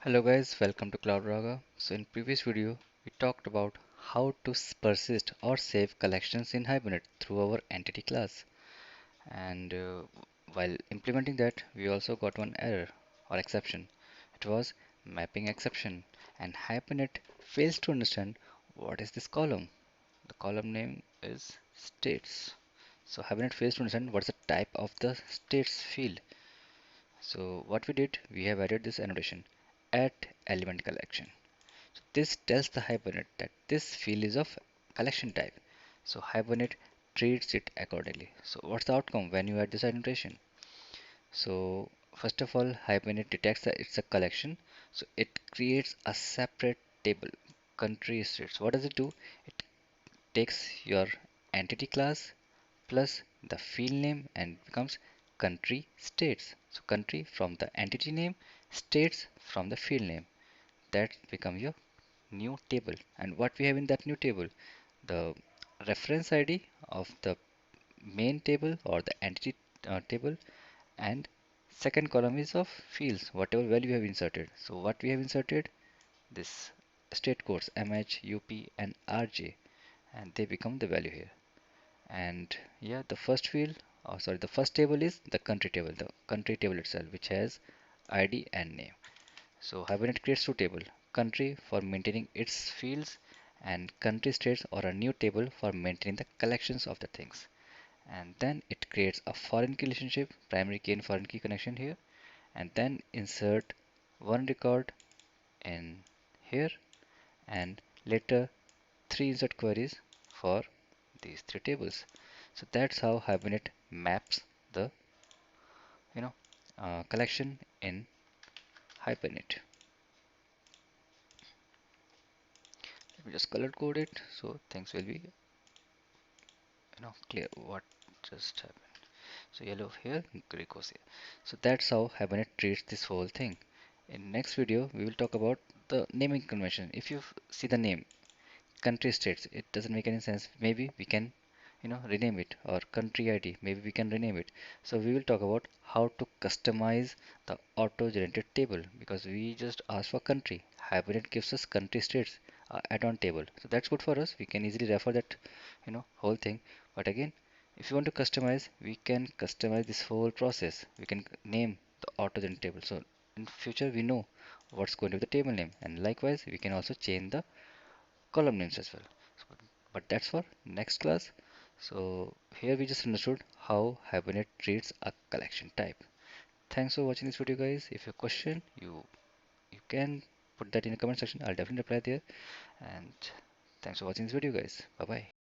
Hello guys, welcome to CloudRaga. So in previous video, we talked about how to persist or save collections in Hibernate through our entity class. And while implementing that, we also got one error or exception. It was mapping exception, and Hibernate fails to understand what is this column. The column name is states. So Hibernate fails to understand what's the type of the states field. So what we did, we have added this annotation at element collection. So this tells the Hibernate that this field is of collection type. So Hibernate treats it accordingly. So what's the outcome when you add this annotation? So first of all, Hibernate detects that it's a collection. So it creates a separate table, country states. What does it do? It takes your entity class plus the field name and becomes country states. So country from the entity name, states from the field name. That becomes your new table. And what we have in that new table? The reference ID of the main table or the entity table, and second column is of fields, whatever value we have inserted. So what we have inserted? This state codes MH, UP and RJ, and they become the value here. And yeah, the first field, the first table is the country table itself, which has ID and name. So Hibernate creates two tables, country for maintaining its fields and country states or a new table for maintaining the collections of the things. And then it creates a foreign key relationship, primary key and foreign key connection here, and then insert one record in here and later three insert queries for these three tables. So that's how Hibernate maps the you know collection in Hibernate. Let me just color code it so things will be clear what just happened. So yellow here, gray goes here. So that's how Hibernate treats this whole thing. In next video, we will talk about the naming convention. If you see the name, country states, it doesn't make any sense. Maybe we can, rename it, or country ID. Maybe we can rename it. So we will talk about how to customize the auto-generated table because we just asked for country. Hibernate gives us country states add-on table. So that's good for us. We can easily refer that, whole thing. But again, if you want to customize, we can customize this whole process. We can name the auto-generated table. So in future, we know what's going to be the table name, and likewise, we can also change the column names as well. So, but that's for next class. So here we just understood how Hibernate treats a collection type. Thanks for watching this video, guys. If you have a question, you can put that in the comment section. I'll definitely reply there. And thanks for watching this video, guys. Bye bye.